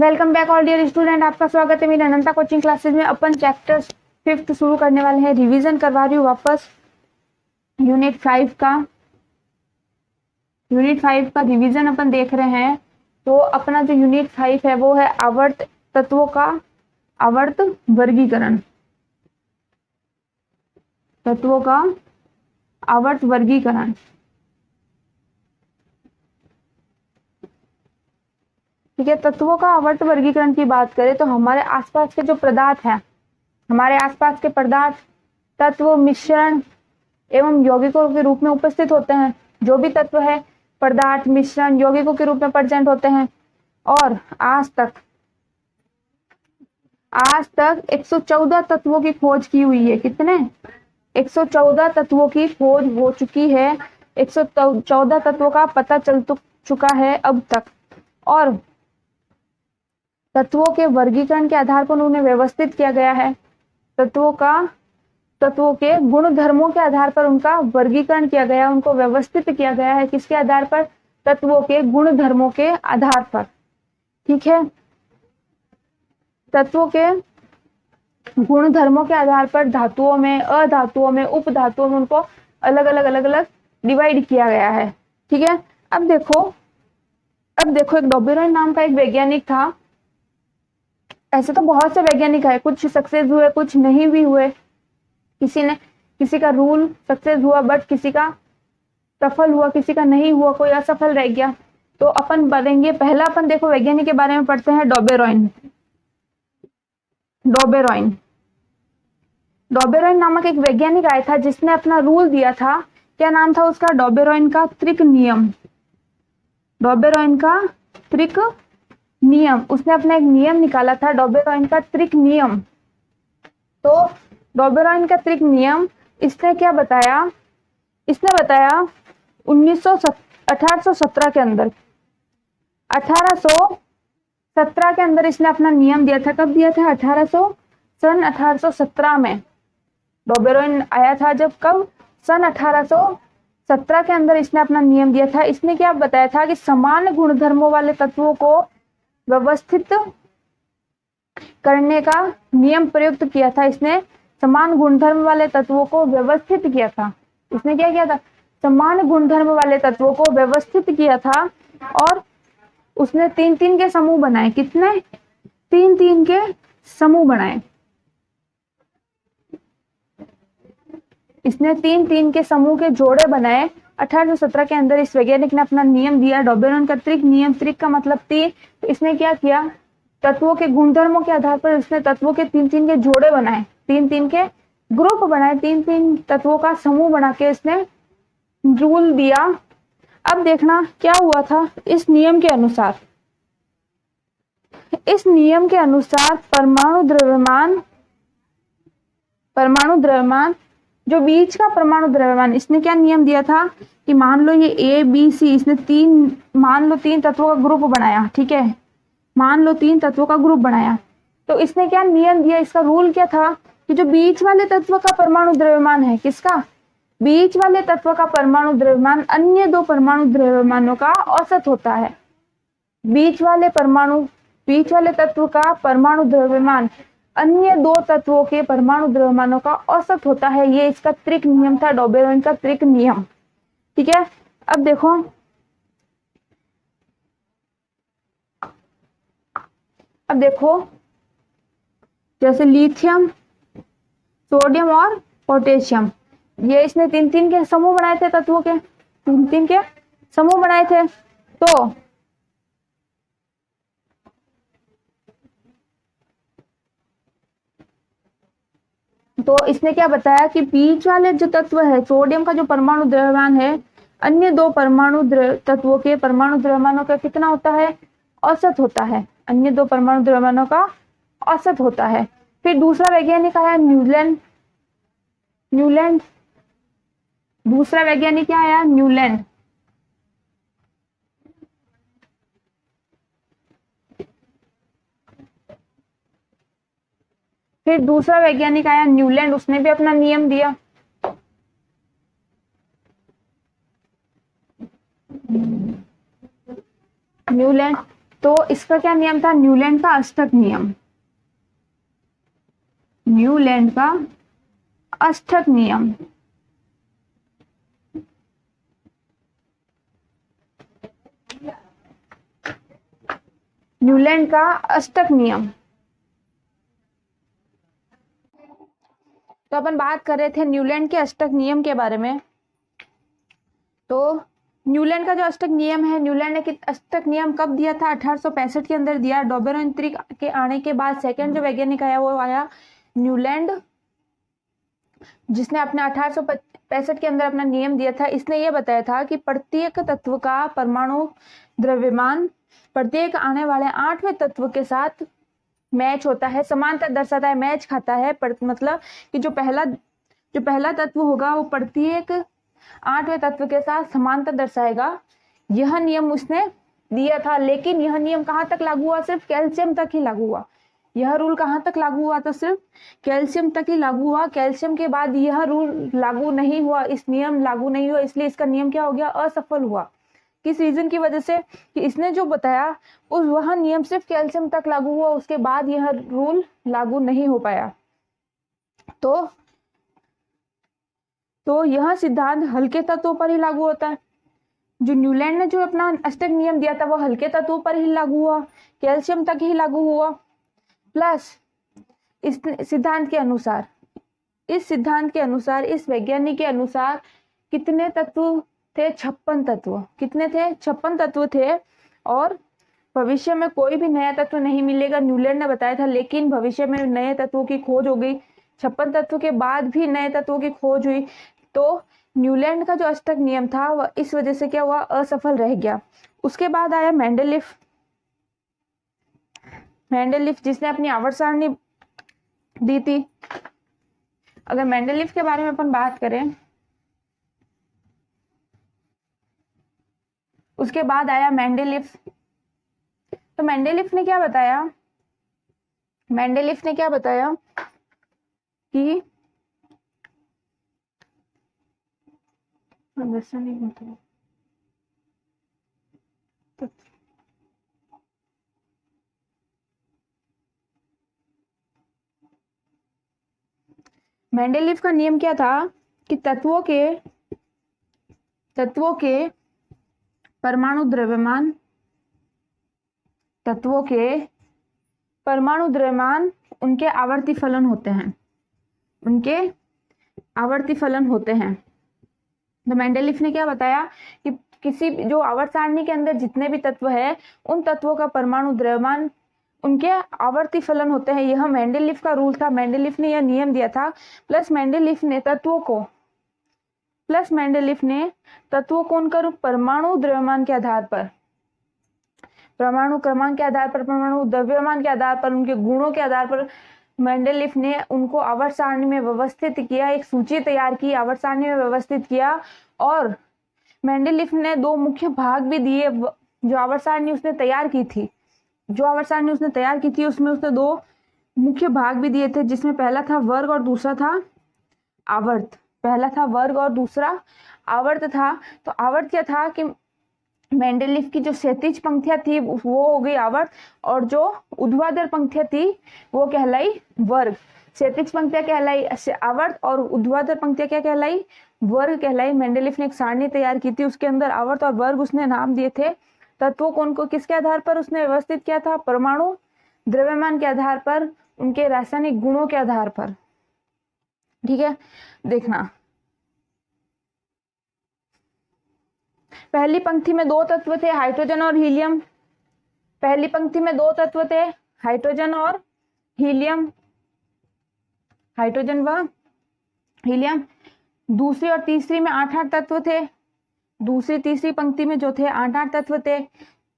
Welcome back all dear student, आपका स्वागत है मेरी अनंता कोचिंग क्लासेस में। अपन चैप्टर 5th शुरू करने वाले हैं। रिवीजन करवा रही हूँ वापस यूनिट 5 का रिवीजन अपन देख रहे हैं। तो अपना जो यूनिट 5 है वो है आवर्त तत्वों का आवर्त वर्गीकरण। तत्वों का आवर्त वर्गीकरण, ठीक है। तत्वों का आवर्त वर्गीकरण की बात करें तो हमारे आसपास के जो पदार्थ हैं, हमारे आसपास के पदार्थ तत्व मिश्रण एवं यौगिकों के रूप में उपस्थित होते हैं। जो भी तत्व है पदार्थ मिश्रण यौगिकों के रूप में प्रेजेंट होते हैं। और आज तक 114 तत्वों की खोज की हुई है। कितने? 114 तत्वों की खोज हो चुकी है। 114 तत्वों का पता चल चुका है अब तक। और तत्वों के वर्गीकरण के आधार पर उन्हें व्यवस्थित किया गया है। तत्वों के गुण धर्मों के आधार पर उनका वर्गीकरण किया गया, उनको व्यवस्थित किया गया है। किसके आधार पर? तत्वों के गुण धर्मों के आधार पर, ठीक है। तत्वों के गुण धर्मों के आधार पर धातुओं में, अधातुओं में, उप धातुओं में उनको अलग अलग डिवाइड किया गया है, ठीक है। अब देखो एक डॉबेरॉय नाम का एक वैज्ञानिक था। ऐसे तो बहुत से वैज्ञानिक है, कुछ सक्सेस हुए कुछ नहीं भी हुए। किसी का रूल सक्सेस हुआ बट किसी का सफल हुआ, किसी का नहीं हुआ, कोई असफल रह गया। तो अपन बढ़ेंगे। पहला अपन देखो वैज्ञानिक के बारे में पढ़ते हैं, डॉबेरॉय नामक एक वैज्ञानिक आया था जिसने अपना रूल दिया था। क्या नाम था उसका? डॉबेरॉय का त्रिक नियम। उसने अपना एक नियम निकाला था, डॉबेरॉय का त्रिक नियम। तो डॉबेरॉय का त्रिक नियम इसने क्या बताया? इसने बताया 1817 के अंदर, 1817 के अंदर इसने अपना नियम दिया था। कब दिया था? सन 1817 में डॉबेरॉय आया था। जब कब? सन 1817 के अंदर इसने अपना नियम दिया था। इसने क्या बताया था कि समान गुणधर्मों वाले तत्वों को व्यवस्थित करने का नियम प्रयुक्त किया था। इसने समान गुणधर्म वाले तत्वों को व्यवस्थित किया था। इसने क्या किया था? समान गुणधर्म वाले तत्वों को व्यवस्थित किया था। और उसने 3-3 के समूह बनाए। कितने? 3-3 के समूह बनाए। इसने 3-3 के समूह के जोड़े बनाए। 1817 के अंदर इस वैज्ञानिक ने अपना नियम दिया, डॉबेरॉय का त्रिक नियम। त्रिक का मतलब 3। तो इसने क्या किया? तत्वों के गुणधर्मों के आधार पर इसने तत्वों के 3-3 के जोड़े बनाए, 3-3 के ग्रुप बनाए, 3-3 तत्वों का समूह बना के इसने रूल दिया। अब देखना क्या हुआ था। इस नियम के अनुसार परमाणु द्रव्यमान जो बीच का परमाणु द्रव्यमान, इसने क्या नियम दिया था कि मान लो ये ए बी सी, इसने 3 तत्वों का ग्रुप बनाया, ठीक है। मान लो 3 तत्वों का ग्रुप बनाया। तो इसने क्या नियम दिया? इसका रूल क्या था कि जो बीच वाले तत्व का परमाणु द्रव्यमान है, किसका? बीच वाले तत्व का परमाणु द्रव्यमान अन्य 2 परमाणु द्रव्यमानों का औसत होता है। बीच वाले तत्व का परमाणु द्रव्यमान अन्य 2 तत्वों के परमाणु द्रव्यमानों का औसत होता है। ये इसका त्रिक नियम था, डॉबेरॉय का त्रिक नियम, ठीक है। अब देखो जैसे लिथियम, सोडियम और पोटेशियम, ये इसने 3-3 के समूह बनाए थे। तत्वों के 3-3 के समूह बनाए थे। तो इसने क्या बताया कि बीच वाले जो तत्व है, सोडियम का जो परमाणु द्रव्यमान है, अन्य 2 परमाणु तत्वों के परमाणु द्रव्यमानों का कितना होता है? औसत होता है। अन्य 2 परमाणु द्रव्यमानों का औसत होता है। फिर दूसरा वैज्ञानिक आया न्यूलैंड। दूसरा वैज्ञानिक क्या आया? न्यूलैंड। फिर दूसरा वैज्ञानिक आया न्यूलैंड, उसने भी अपना नियम दिया। न्यूलैंड तो इसका क्या नियम था? न्यूलैंड का अष्टक नियम, न्यूलैंड का अष्टक नियम। न्यूलैंड का अष्टक नियम। तो अपन बात कर रहे थे न्यूलैंड के अष्टक नियम के बारे में। तो न्यूलैंड का जो अष्टक नियम है, न्यूलैंड ने अष्टक नियम कब दिया था? 1865 के अंदर दिया। डोबेरोंत्री के आने के बाद सेकंड जो वैज्ञानिक आया वो आया न्यूलैंड, जिसने अपने 1865 के अंदर अपना नियम दिया था। इसने ये बताया था कि प्रत्येक तत्व का परमाणु द्रव्यमान प्रत्येक आने वाले 8वें तत्व के साथ मैच होता है, समानता दर्शाता है, मैच खाता है। मतलब कि जो पहला तत्व होगा वो प्रत्येक 8वें तत्व के साथ समानता दर्शाएगा। यह नियम उसने दिया था, लेकिन यह नियम कहाँ तक लागू हुआ? सिर्फ कैल्शियम तक ही लागू हुआ। यह रूल कहाँ तक लागू हुआ था? सिर्फ कैल्शियम तक ही लागू हुआ। कैल्शियम के बाद यह रूल लागू नहीं हुआ, इस नियम लागू नहीं हुआ, इसलिए इसका नियम क्या हो गया? असफल हुआ। किस रीजन की वजह से? कि इसने जो बताया वह नियम सिर्फ कैल्शियम तक लागू हुआ, उसके बाद यह रूल लागू नहीं हो पाया। तो यह सिद्धांत हल्के तत्वों पर ही लागू होता है। जो न्यूलैंड ने जो अपना अष्टक नियम दिया था वह हल्के तत्वों पर ही लागू हुआ, कैल्शियम तक ही लागू हुआ। प्लस इस सिद्धांत के अनुसार, इस वैज्ञानिक के अनुसार कितने तत्व थे? 56 तत्व। कितने थे? 56 तत्व थे। और भविष्य में कोई भी नया तत्व नहीं मिलेगा, न्यूलैंड ने बताया था, लेकिन भविष्य में नए तत्वों की खोज हो गई। 56 तत्व के बाद भी नए तत्वों की खोज हुई। तो न्यूलैंड का जो अष्टक नियम था वह इस वजह से क्या हुआ? असफल रह गया। उसके बाद आया मेंडेलिफ, जिसने अपनी आवर्त सारणी दी थी। अगर मेंडेलिफ के बारे में अपन बात करें, उसके बाद आया मेंडेलिफ। तो मेंडेलिफ ने क्या बताया? कि वैसा नहीं होता। मेंडेलिफ का नियम क्या था? कि तत्वों के परमाणु द्रव्यमान उनके आवर्ती फलन होते हैं। तो मेंडेलिफ ने क्या बताया कि किसी जो आवर्त सारणी के अंदर जितने भी तत्व है उन तत्वों का परमाणु द्रव्यमान उनके आवर्ती फलन होते हैं। यह मेंडेलिफ का रूल था, मेंडेलिफ ने यह नियम दिया था। प्लस मेंडेलिफ ने तत्वों को उनका परमाणु द्रव्यमान के आधार पर, परमाणु क्रमांक के आधार पर, परमाणु द्रव्यमान के आधार पर, उनके गुणों के आधार पर मेंडेलिफ ने उनको आवर्त सारणी में व्यवस्थित किया, एक सूची तैयार की, आवर्त सारणी में व्यवस्थित किया। और मेंडेलिफ ने 2 मुख्य भाग भी दिए। जो आवर्त सारणी उसने तैयार की थी उसमें उसने 2 मुख्य भाग भी दिए थे, जिसमें पहला था वर्ग और दूसरा था आवर्त। था। तो आवर्त क्या था कि मेंडेलिफ की जो क्षैतिज पंक्तियां थी वो हो गई आवर्त, और जो ऊर्ध्वाधर पंक्तियां थी वो कहलाई वर्ग। क्षैतिज पंक्तियां कहलाई आवर्त और ऊर्ध्वाधर पंक्तियां क्या कहलाई? वर्ग कहलाई। मेंडेलिफ ने एक सारणी तैयार की थी, उसके अंदर आवर्त और वर्ग उसने नाम दिए थे। तत्वों को उनको किसके आधार पर उसने व्यवस्थित किया था? परमाणु द्रव्यमान के आधार पर, उनके रासायनिक गुणों के आधार पर। ठीक है, देखना पहली पंक्ति में 2 तत्व थे, हाइड्रोजन और हीलियम। पहली पंक्ति में 2 तत्व थे, हाइड्रोजन और हीलियम, हाइड्रोजन व हीलियम। दूसरी और तीसरी में 8-8 तत्व थे। दूसरी तीसरी पंक्ति में जो थे 8-8 तत्व थे।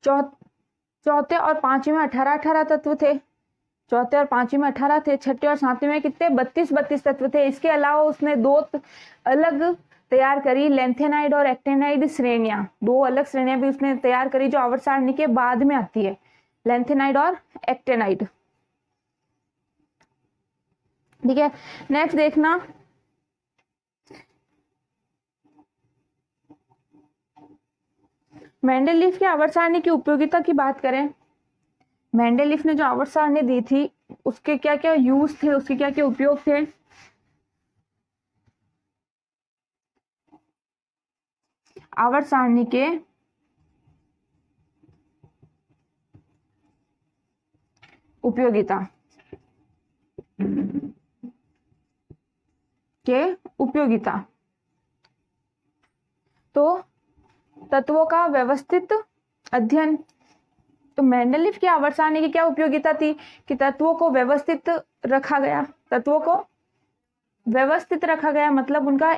चौथे और पांचवें में 18-18 तत्व थे। चौथे और पांचवें में 18 थे। छठे और सातवें में कितने? 32-32 तत्व थे। इसके अलावा उसने 2 अलग तैयार करी, लेंथेनाइड और एक्टेनाइड श्रेणियां। 2 अलग श्रेणियां भी उसने तैयार करी जो आवर्त सारणी के बाद में आती है, लेंथेनाइड और एक्टेनाइड। ठीक है, नेक्स्ट देखना मेंडेलिफ की आवर्त सारणी की उपयोगिता की बात करें मेंडेलिफ ने जो आवर्त सारणी दी थी उसके क्या क्या यूज थे, उसके क्या क्या उपयोग थे? आवर्त सारणी के उपयोगिता तो तत्वों का व्यवस्थित अध्ययन। तो मेंडेलिफ की आवर्त सारणी की क्या उपयोगिता थी कि तत्वों को व्यवस्थित रखा गया, तत्वों को व्यवस्थित रखा गया, मतलब उनका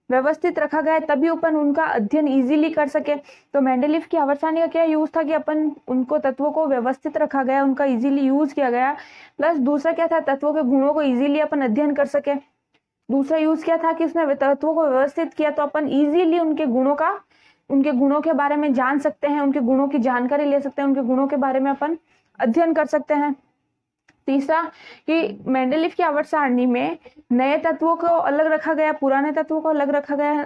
व्यवस्थित रखा गया तभी अपन उनका अध्ययन इजीली कर सके। तो मेंडेलिफ की आवर्त सारणी का क्या यूज था कि अपन उनको तत्वों को व्यवस्थित रखा गया, उनका इजीली यूज किया गया। प्लस दूसरा क्या था, तत्वों के गुणों को इजीली अपन अध्ययन कर सके। दूसरा यूज क्या था कि उसने तत्वों को व्यवस्थित किया तो अपन इजीली उनके गुणों के बारे में जान सकते हैं, उनके गुणों की जानकारी ले सकते हैं, उनके गुणों के बारे में अपन अध्ययन कर सकते हैं। तीसरा कि मेंडेलिफ की आवर्त सारणी में नए तत्वों को अलग रखा गया, पुराने तत्वों को अलग रखा गया।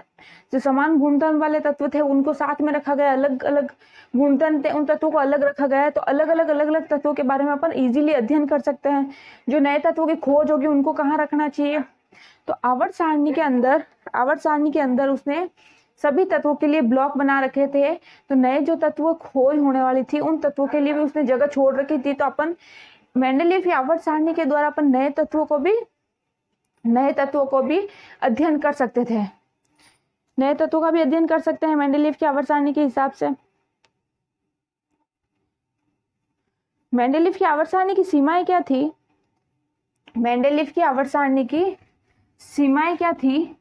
जो समान गुणधर्म वाले तत्व थे उनको साथ में रखा गया, अलग अलग गुणधर्म थे उन तत्वों को अलग रखा गया। तो अलग अलग तत्वों के बारे में अपन इजीली अध्ययन कर सकते हैं। जो नए तत्वों की खोज होगी उनको कहाँ रखना चाहिए। तो आवर्त सारणी के अंदर उसने सभी तत्वों के लिए ब्लॉक बना रखे थे। तो नए जो तत्व खोज होने वाली थी उन तत्वों के लिए भी उसने जगह छोड़ रखी थी। तो अपन मेंडेलिफ की आवर्त सारणी के द्वारा अपन नए तत्वों को भी अध्ययन कर सकते थे, नए तत्वों का भी अध्ययन कर सकते हैं मेंडेलिफ की आवर्त सारणी के हिसाब से। मेंडेलिफ की आवर्त सारणी की सीमाएं क्या थी? मेंडेलिफ की आवर्त सारणी की सीमाएं क्या थी?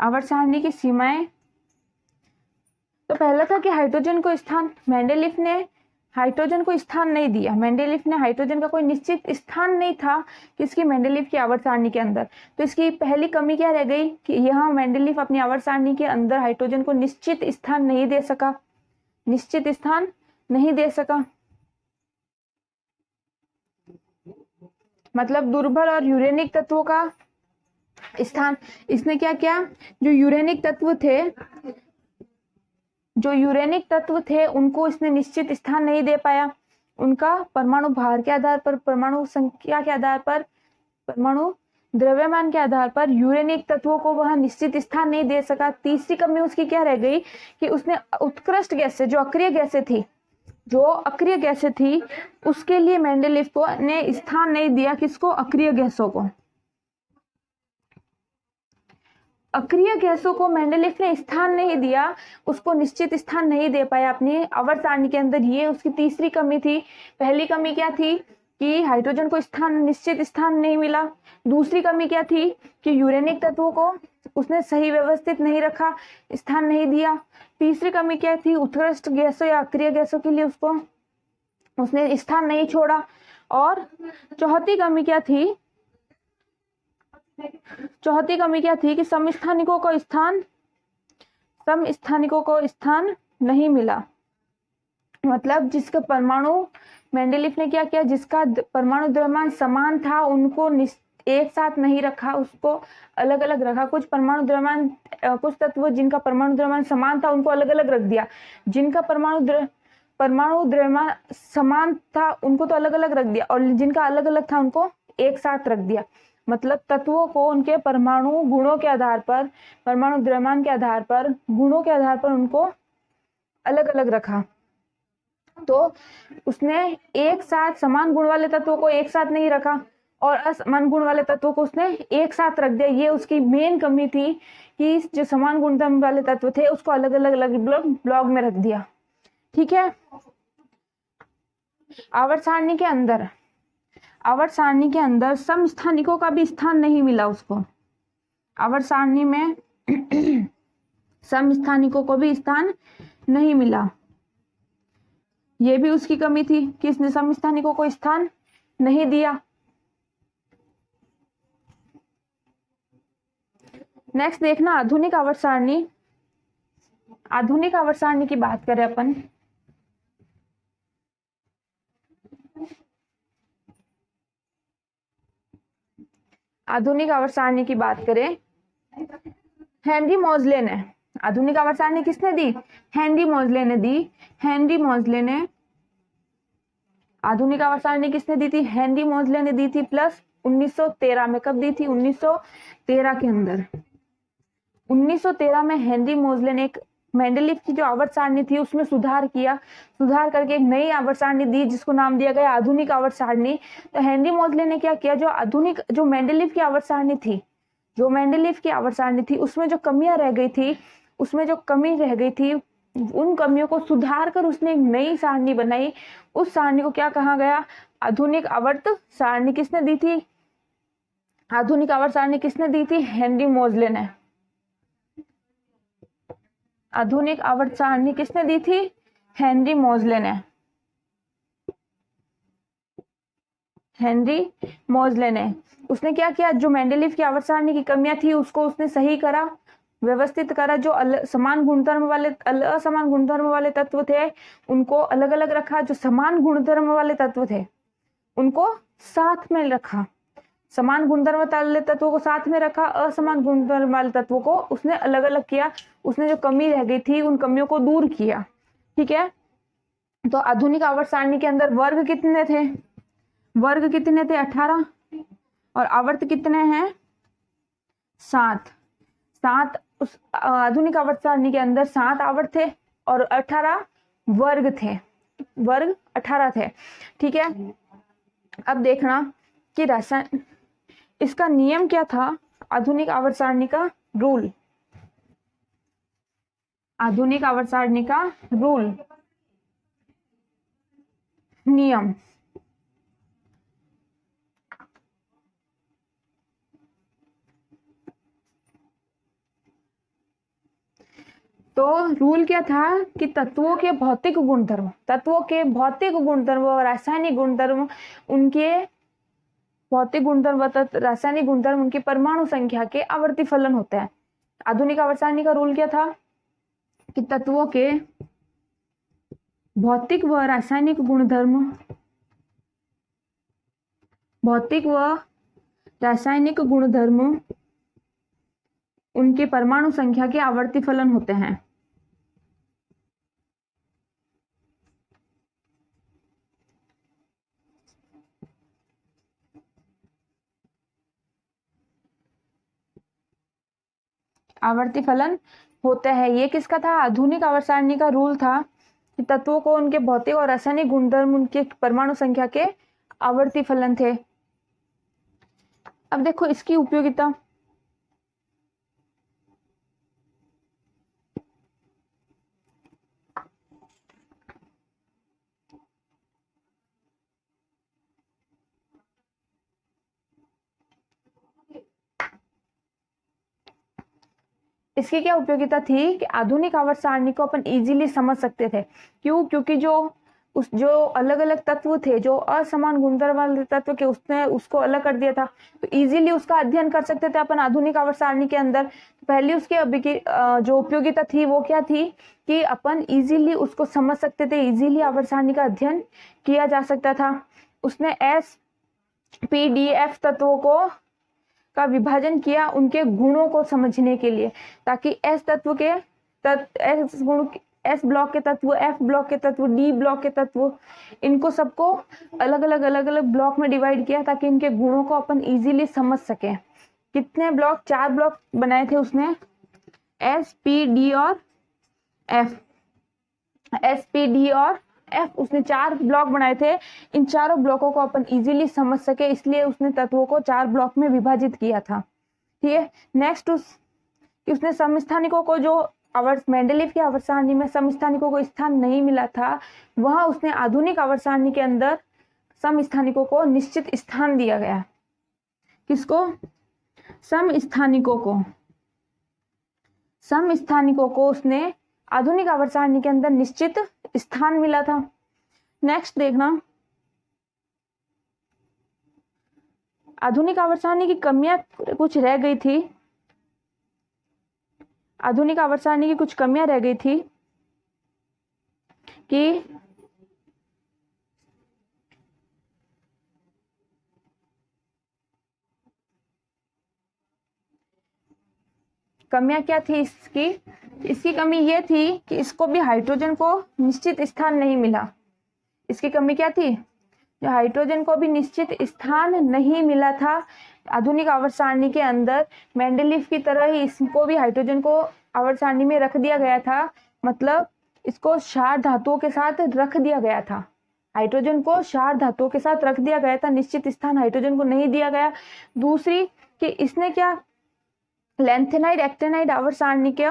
आवर्त सारणी की सीमाएं, तो पहला था कि हाइड्रोजन को स्थान, मेंडेलिफ ने हाइड्रोजन को स्थान नहीं दिया। मेंडेलिफ ने हाइड्रोजन का कोई निश्चित स्थान नहीं था किसकी, मेंडेलिफ की आवर्त सारणी के अंदर। तो इसकी पहली कमी क्या रह गई कि यहाँ मेंडेलिफ अपनी आवर्त सारणी के अंदर हाइड्रोजन को निश्चित स्थान नहीं दे सका, मतलब दुर्बल और यूरेनिक तत्वों का स्थान इसने क्या किया, जो यूरेनिक तत्व थे उनको इसने निश्चित स्थान नहीं दे पाया। उनका परमाणु भार के आधार पर, परमाणु संख्या के आधार पर, परमाणु द्रव्यमान के आधार पर यूरेनिक तत्वों को वह निश्चित स्थान नहीं दे सका। तीसरी कमी उसकी क्या रह गई कि उसने उत्कृष्ट गैसें, जो अक्रिय गैसें थी उसके लिए मेंडेलिफ को ने स्थान नहीं दिया। किसको? अक्रिय गैसों को। अक्रिय गैसों को मेंडेलिफ ने स्थान नहीं दिया, उसको निश्चित स्थान नहीं दे पाया अपनी आवर्त सारणी के अंदर। ये उसकी तीसरी कमी थी। पहली कमी क्या थी कि हाइड्रोजन को निश्चित स्थान नहीं मिला। दूसरी कमी क्या थी कि यूरेनिक तत्वों को उसने सही व्यवस्थित नहीं रखा, स्थान नहीं दिया। तीसरी कमी क्या थी, उत्कृष्ट गैसों या अक्रिय गैसों के लिए उसने स्थान नहीं छोड़ा। और चौथी कमी क्या थी कि समस्थानिकों को स्थान नहीं मिला। मतलब जिसका परमाणु, मेंडेलिफ ने क्या किया, जिसका परमाणु द्रव्यमान समान था उनको एक साथ नहीं रखा, उसको अलग अलग रखा। कुछ तत्व जिनका परमाणु द्रव्यमान समान था उनको अलग अलग रख दिया। जिनका परमाणु द्रव्यमान समान था उनको तो अलग अलग रख दिया, और जिनका अलग अलग था उनको एक साथ रख दिया। मतलब तत्वों को उनके परमाणु गुणों के आधार पर, परमाणु द्रव्यमान के आधार पर, गुणों के आधार पर उनको अलग अलग रखा। तो उसने एक साथ समान गुण वाले तत्वों को एक साथ नहीं रखा और असमान गुण वाले तत्वों को उसने एक साथ रख दिया। ये उसकी मेन कमी थी कि जो समान गुणधर्म वाले तत्व थे उसको अलग अलग ब्लॉक में रख दिया। ठीक है। आवर्त सारणी के अंदर समस्थानिकों का भी स्थान नहीं मिला उसको। आवर्त सारणी में समस्थानिकों को भी स्थान नहीं मिला। ये भी उसकी कमी थी कि इसने समस्थानिकों को स्थान नहीं दिया। नेक्स्ट देखना आधुनिक आवर्त सारणी। आधुनिक आवर्त सारणी की बात करें अपन, आधुनिक आवर्त सारणी की बात करें, हेनरी मोजले ने आधुनिक आवर्त सारणी किसने दी? हेनरी मोजले ने दी। हेनरी मोजले ने आधुनिक आवर्त सारणी किसने दी थी? हेनरी मोजले ने दी थी, प्लस 1913 में। कब दी थी? 1913 के अंदर। 1913 में हेनरी मोजले ने एक मेंडलीफ की जो आवर्त सारणी थी उसमें सुधार किया, सुधार करके एक नई आवर्त सारणी दी जिसको नाम दिया गया आधुनिक आवर्त सारणी। तो हेनरी मोजले ने क्या किया, जो आधुनिक जो मेंडलीफ की आवर्त सारणी थी, जो मेंडलीफ की आवर्त सारणी थी उसमें जो कमियां रह गई थी, उसमें जो कमी रह गई थी उन कमियों को सुधार कर उसने एक नई सारणी बनाई। उस सारणी को क्या कहा गया? आधुनिक आवर्त सारणी। किसने दी थी? आधुनिक आवर्त सारणी किसने दी थी? हेनरी मोजले ने। आधुनिक आवर्त सारणी किसने दी थी? हेनरी मोजले ने। हेनरी मोजले ने। उसने क्या किया? जो मेंडलीफ की आवर्त सारणी की कमियां थी उसको उसने सही करा, व्यवस्थित करा। जो समान गुणधर्म वाले असमान गुणधर्म वाले तत्व थे उनको अलग अलग रखा, जो समान गुणधर्म वाले तत्व थे उनको साथ में रखा। समान गुणधर्म वाले तत्वों को साथ में रखा, असमान गुणधर्म वाले तत्वों को उसने अलग अलग किया। उसने जो कमी रह गई थी उन कमियों को दूर किया। ठीक है, तो आधुनिक आवर्त सारणी के अंदर वर्ग कितने थे? वर्ग कितने थे? 18। और आवर्त कितने हैं? 7। 7 उस आधुनिक आवर्त सारणी के अंदर 7 आवर्त थे और 18 वर्ग थे। वर्ग 18 थे। ठीक है, अब देखना कि रासायन इसका नियम क्या था? आधुनिक आवर्त सारणी का रूल, आधुनिक आवर्त सारणी का रूल, नियम। तो रूल क्या था कि तत्वों के भौतिक गुणधर्म, तत्वों के भौतिक गुणधर्म और रासायनिक गुणधर्म, उनके भौतिक गुणधर्म, रासायनिक गुणधर्म, उनकी परमाणु संख्या के आवर्ती फलन होते हैं। आधुनिक आवर्त सारणी का रूल क्या था कि तत्वों के भौतिक व रासायनिक गुणधर्म, भौतिक व रासायनिक गुणधर्म उनके परमाणु संख्या के आवर्ती फलन होते हैं। आवर्ती फलन होते हैं। ये किसका था? आधुनिक आवर्त सारणी का रूल था कि तत्वों को उनके भौतिक और रासायनिक गुणधर्म उनके परमाणु संख्या के आवर्ती फलन थे। अब देखो इसकी उपयोगिता। इसकी क्या उपयोगिता थी कि आधुनिक आवर्त सारणी को अपन इजीली समझ सकते थे। क्यों? क्योंकि जो अलग अलग तत्व थे, जो असमान गुणधर्म वाले तत्व के, उसने उसको अलग कर दिया था, तो इजीली उसका अध्ययन कर सकते थे अपन आधुनिक आवर्त सारणी के अंदर। पहली उसकी जो उपयोगिता थी वो क्या थी कि अपन इजीली उसको समझ सकते थे, इजीली आवर्त सारणी का अध्ययन किया जा सकता था। उसने SPDF तत्वों को का विभाजन किया उनके गुणों को समझने के लिए, ताकि S तत्व के S गुण, S ब्लॉक के तत्व, F ब्लॉक के तत्व, D ब्लॉक के तत्व, इनको सबको अलग अलग ब्लॉक में डिवाइड किया ताकि इनके गुणों को अपन इजीली समझ सके। कितने ब्लॉक? 4 ब्लॉक बनाए थे उसने, S, P, D और F। S, P, D और F, उसने 4 ब्लॉक बनाए थे। इन चारों ब्लॉकों को अपन इजीली समझ सके इसलिए उसने तत्वों को 4 ब्लॉक में विभाजित किया था। ठीक है, नेक्स्ट उसने समस्थानिकों को, जो आवर्त मेंडलीफ की आवर्त सारणी में समस्थानिकों को स्थान नहीं मिला था, वहां उसने आधुनिक आवर्त सारणी के अंदर समस्थानिकों को निश्चित स्थान दिया गया। किसको? समस्थानिकों को। समस्थानिकों को उसने आधुनिक आवर्त सारणी के अंदर निश्चित स्थान मिला था। नेक्स्ट देखना, आधुनिक आवर्त सारणी की कमियां कुछ रह गई थी। आधुनिक आवर्त सारणी की कुछ कमियां रह गई थी कि कमियां क्या थी इसकी इसकी कमी ये थी कि इसको भी हाइड्रोजन को निश्चित स्थान नहीं मिला। इसकी कमी क्या थी? जो हाइड्रोजन को भी निश्चित स्थान नहीं मिला था आधुनिक आवर्त सारणी के अंदर। मेंडलीफ की तरह ही इसको भी हाइड्रोजन को आवर्त सारणी में रख दिया गया था, मतलब इसको क्षार धातुओं के साथ रख दिया गया था। हाइड्रोजन को क्षार धातुओं के साथ रख दिया गया था, निश्चित स्थान हाइड्रोजन को नहीं दिया गया। दूसरी कि इसने क्या लैंथेनाइड एक्टेनाइड आवर्त सारणी के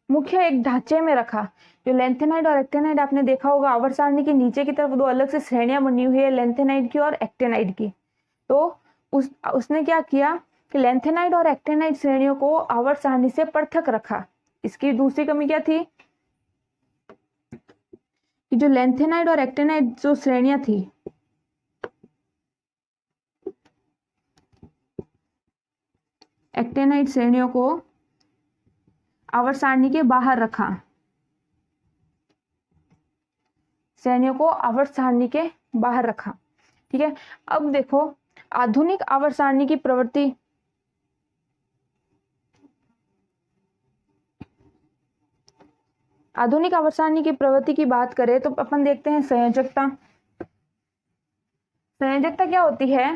मुख्य एक ढांचे में रखा। जो लैंथेनाइड और एक्टेनाइड आपने देखा होगा आवर्त सारणी के नीचे की तरफ दो अलग से श्रेणियां बनी हुई है, लैंथेनाइड की और एक्टेनाइड की। तो उसने क्या किया कि लैंथेनाइड और एक्टेनाइड श्रेणियों को आवर्त सारणी से पृथक रखा। इसकी दूसरी कमी क्या थी कि जो लैंथेनाइड और एक्टेनाइड जो श्रेणियां थी, एक्टेनाइड श्रेणियों को आवर्त सारणी के बाहर रखा, श्रेणियों को आवर्त सारणी के बाहर रखा। ठीक है, अब देखो आधुनिक आवर्त सारणी की प्रवृत्ति, आधुनिक आवर्त सारणी की प्रवृत्ति की बात करें तो अपन देखते हैं संयोजकता। संयोजकता क्या होती है?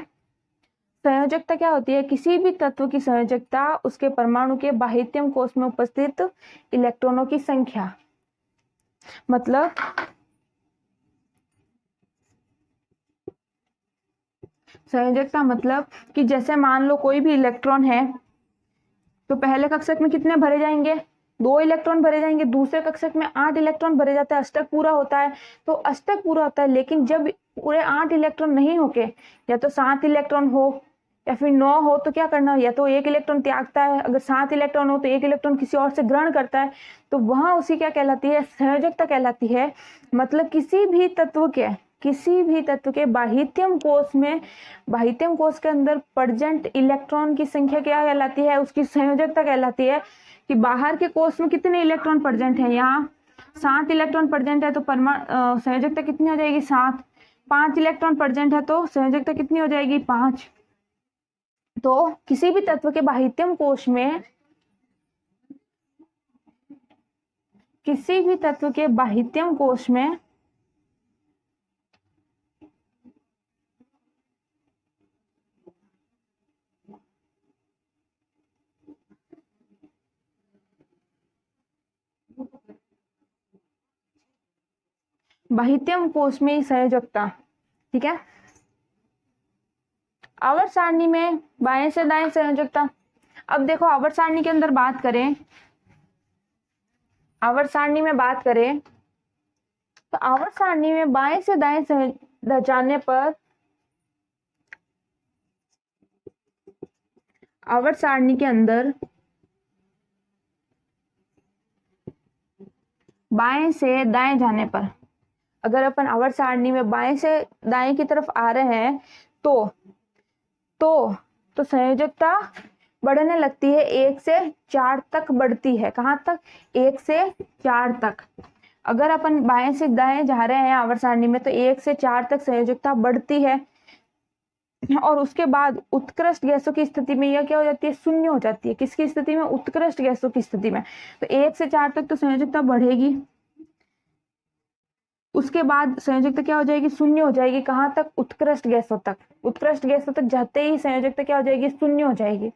संयोजकता क्या होती है? किसी भी तत्व की संयोजकता उसके परमाणु के बाह्यतम कोश में उपस्थित इलेक्ट्रॉनों की संख्या। मतलब संयोजकता मतलब कि जैसे मान लो कोई भी इलेक्ट्रॉन है तो पहले कक्षक में कितने भरे जाएंगे? 2 इलेक्ट्रॉन भरे जाएंगे। दूसरे कक्षक में 8 इलेक्ट्रॉन भरे जाते हैं, अष्टक पूरा होता है। तो अष्टक पूरा होता है, लेकिन जब पूरे 8 इलेक्ट्रॉन नहीं होके या तो 7 इलेक्ट्रॉन हो या फिर 9 हो तो क्या करना? या तो 1 इलेक्ट्रॉन त्यागता है, अगर 7 इलेक्ट्रॉन हो तो 1 इलेक्ट्रॉन किसी और से ग्रहण करता है, तो वहां उसी क्या कहलाती है? संयोजकता कहलाती है। मतलब किसी भी तत्व के बाह्यतम कोश में, बाह्यतम कोश के अंदर प्रेजेंट इलेक्ट्रॉन की संख्या क्या कहलाती है? उसकी संयोजकता कहलाती है। कि बाहर के कोश में कितने इलेक्ट्रॉन प्रेजेंट है? यहाँ 7 इलेक्ट्रॉन प्रेजेंट है तो संयोजकता कितनी हो जाएगी? 7। 5 इलेक्ट्रॉन प्रेजेंट है तो संयोजकता कितनी हो जाएगी? 5। तो किसी भी तत्व के बाह्यतम कोश में, किसी भी तत्व के बाह्यतम कोश में बाह्यतम कोश में संयोजकता। ठीक है, आवर्त सारणी में बाएं से दाएं संयोजकता। अब देखो आवर्त सारणी के अंदर बात करें, आवर्त सारणी में बात करें तो आवर्त सारणी में बाएं से दाएं जाने पर आवर्त सारणी के अंदर बाएं से दाएं जाने पर, अगर अपन आवर्त सारणी में बाएं से दाएं की तरफ आ रहे हैं तो संयोजकता बढ़ने लगती है, 1 से 4 तक बढ़ती है। कहां तक? 1 से 4 तक। अगर अपन बाएं से दाएं जा रहे हैं आवर्त सारणी में तो 1 से 4 तक संयोजकता बढ़ती है, और उसके बाद उत्कृष्ट गैसों की स्थिति में यह क्या हो जाती है? शून्य हो जाती है। किसकी स्थिति में? उत्कृष्ट गैसों की स्थिति में। तो 1 से 4 तक तो संयोजकता बढ़ेगी, उसके बाद संयोजकता क्या हो जाएगी? शून्य हो जाएगी। कहां तक? उत्कृष्ट गैसों तक। उत्कृष्ट गैसों तक जाते ही संयोजकता क्या हो जाएगी? शून्य हो जाएगी।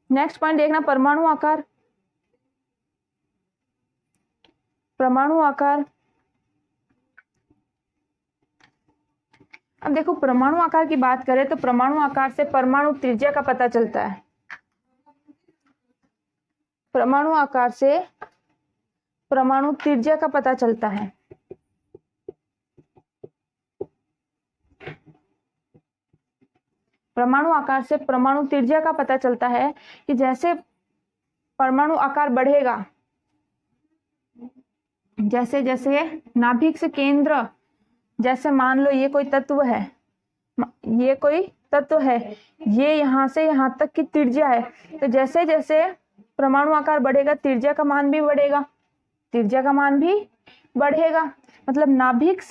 नेक्स्ट पॉइंट देखना, परमाणु आकार। परमाणु आकार, अब देखो परमाणु आकार की बात करें तो परमाणु आकार से परमाणु त्रिज्या का पता चलता है। परमाणु आकार से परमाणु त्रिज्या का पता चलता है। परमाणु आकार से परमाणु त्रिज्या का पता चलता है कि जैसे परमाणु आकार बढ़ेगा, जैसे जैसे नाभिक से केंद्र, जैसे मान लो ये कोई तत्व है, ये कोई तत्व है, ये यहां से यहां तक की त्रिज्या है, तो जैसे जैसे परमाणु आकार बढ़ेगा त्रिज्या का मान भी बढ़ेगा, त्रिज्या का मान भी बढ़ेगा। मतलब नाभिक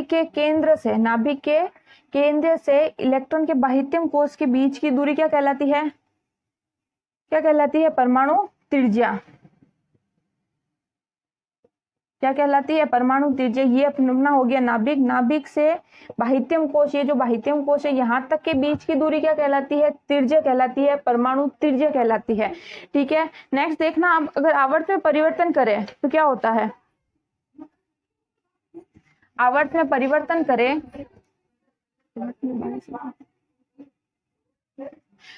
के केंद्र से इलेक्ट्रॉन के बाह्यतम कोश के बीच की दूरी क्या कहलाती है? क्या कहलाती है? परमाणु त्रिज्या। क्या कहलाती है? परमाणु त्रिज्या। ये अपना हो गया नाभिक। नाभिक से बाह्यतम कोश, ये जो बाह्यतम कोश है यहां तक के बीच की दूरी क्या कहलाती है? त्रिज्या कहलाती है, परमाणु त्रिज्या कहलाती है। ठीक है, नेक्स्ट देखना, अब अगर आवर्त में परिवर्तन करें तो क्या होता है? आवर्त में परिवर्तन करें,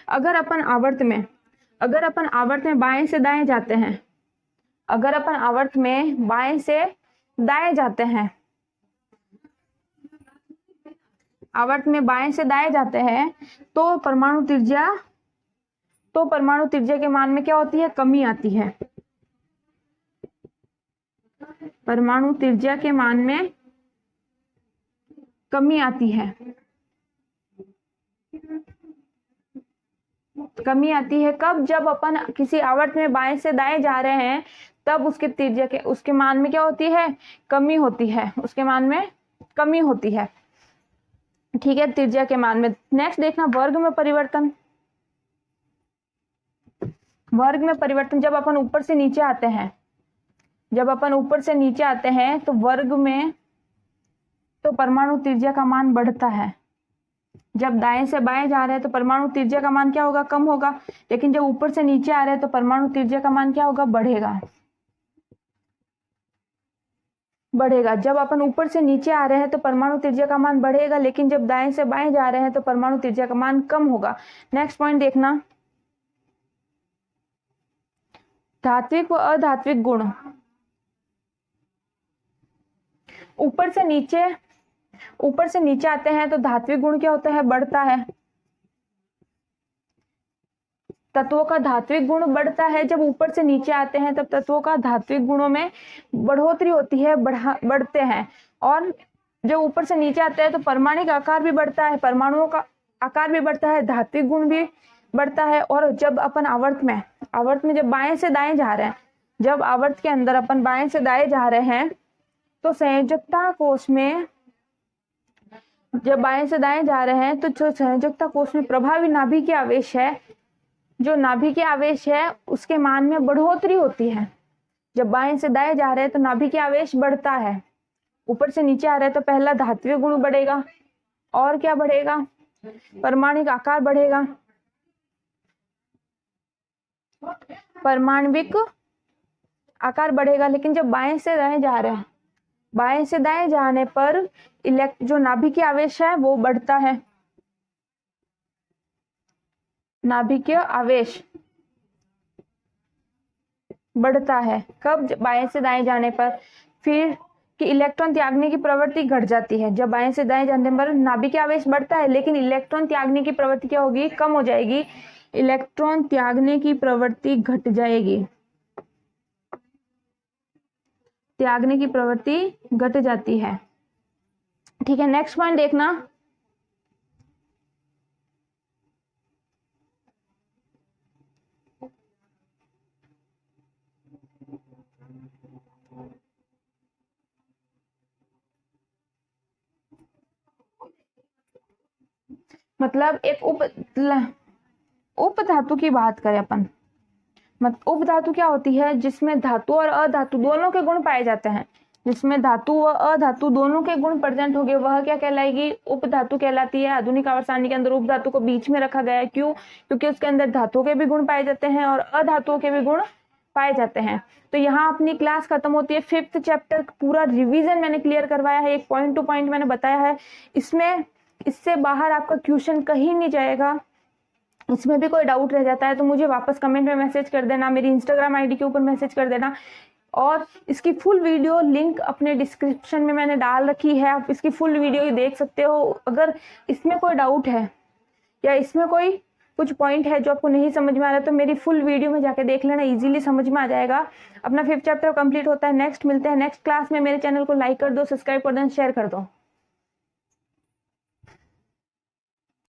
अगर अपन आवर्त में बाएं से दाएं जाते हैं, अगर अपन आवर्त में बाएं से दाएं जाते हैं, आवर्त में बाएं से दाएं जाते हैं तो परमाणु त्रिज्या के मान में क्या होती है? कमी आती है। परमाणु त्रिज्या के मान में कमी आती है। कमी आती है कब? जब अपन किसी आवर्त में बाएं से दाएं जा रहे हैं तब उसके त्रिज्या के, उसके मान में क्या होती है? कमी होती है। उसके मान में कमी होती है। ठीक है, त्रिज्या के मान में। नेक्स्ट देखना, वर्ग में परिवर्तन। वर्ग में परिवर्तन, जब अपन ऊपर से नीचे आते हैं, जब अपन ऊपर से नीचे आते हैं तो वर्ग में तो परमाणु त्रिज्या का मान बढ़ता है। जब दाएं से बाएं जा रहे हैं तो परमाणु त्रिज्या का मान क्या होगा? कम होगा। लेकिन जब ऊपर से नीचे आ रहे हैं तो परमाणु त्रिज्या का मान क्या होगा? बढ़ेगा। बढ़ेगा। जब अपन ऊपर से नीचे आ रहे हैं तो परमाणु त्रिज्या का मान बढ़ेगा, लेकिन जब दाएं से बाएं जा रहे हैं तो परमाणु त्रिज्या का मान कम होगा। नेक्स्ट पॉइंट देखना, धात्विक व अधात्विक गुण। ऊपर से नीचे आते हैं तो धात्विक गुण क्या होता है? बढ़ता है। तत्वों का धात्विक गुण बढ़ता है। जब ऊपर से नीचे आते हैं तब तत्वों का धात्विक गुणों में बढ़ोतरी होती है, बढ़ते हैं। और जब ऊपर से नीचे आते हैं तो परमाणिक आकार भी बढ़ता है, परमाणुओं का आकार भी बढ़ता है, धात्विक गुण भी बढ़ता है। और जब अपन आवर्त में जब बाएं से दाएं जा रहे हैं, जब आवर्त के अंदर अपन बाएं से दाएं जा रहे हैं तो संयोजकता कोश में, जब बाएं से दाएं जा रहे हैं तो जो संयोजकता कोश में प्रभावी नाभिकीय आवेश है, जो नाभिकीय आवेश है उसके मान में बढ़ोतरी होती है। जब बाएं से दाएं जा रहे हैं तो नाभिकीय आवेश बढ़ता है। ऊपर से नीचे आ रहे हैं तो पहला धात्विक गुण बढ़ेगा, और क्या बढ़ेगा? परमाणिक आकार बढ़ेगा। परमाणविक आकार बढ़ेगा। लेकिन जब बाएं से दाएं जा रहे हैं, बाएं से दाएं जाने पर जो नाभिकीय आवेश है वो बढ़ता है। नाभिकीय आवेश बढ़ता है कब? बाएं से दाएं जाने पर। फिर कि इलेक्ट्रॉन त्यागने की प्रवृत्ति घट जाती है। जब बाएं से दाएं जाने पर नाभिकीय आवेश बढ़ता है, लेकिन इलेक्ट्रॉन त्यागने की प्रवृत्ति क्या होगी? कम हो जाएगी। इलेक्ट्रॉन त्यागने की प्रवृत्ति घट जाएगी। त्यागने की प्रवृत्ति घट जाती है। ठीक है, नेक्स्ट पॉइंट देखना, मतलब एक उप धातु की बात करें अपन, उप धातु क्या होती है? जिसमें धातु और अधातु दोनों के गुण पाए जाते हैं। जिसमें धातु व अधातु दोनों के गुण प्रेजेंट हो गए वह क्या कहलाएगी? उप धातु कहलाती है। आधुनिक आवर्त सारणी के अंदर उप धातु को बीच में रखा गया है। क्यों? क्योंकि उसके अंदर धातुओं के भी गुण पाए जाते हैं और अधातुओं के भी गुण पाए जाते हैं। तो यहाँ अपनी क्लास खत्म होती है। 5th चैप्टर पूरा रिवीजन मैंने क्लियर करवाया है, एक पॉइंट टू पॉइंट मैंने बताया है। इससे बाहर आपका क्वेश्चन कहीं नहीं जाएगा। इसमें भी कोई डाउट रह जाता है तो मुझे वापस कमेंट में मैसेज कर देना, मेरी इंस्टाग्राम आईडी के ऊपर मैसेज कर देना। और इसकी फुल वीडियो लिंक अपने डिस्क्रिप्शन में मैंने डाल रखी है, आप इसकी फुल वीडियो ही देख सकते हो। अगर इसमें कोई डाउट है या इसमें कोई कुछ पॉइंट है जो आपको नहीं समझ में आ रहा है तो मेरी फुल वीडियो में जाके देख लेना, इजीली समझ में आ जाएगा। अपना 5th चैप्टर कंप्लीट होता है। नेक्स्ट मिलते हैं नेक्स्ट क्लास में। मेरे चैनल को लाइक कर दो, सब्सक्राइब कर दो, शेयर कर दो।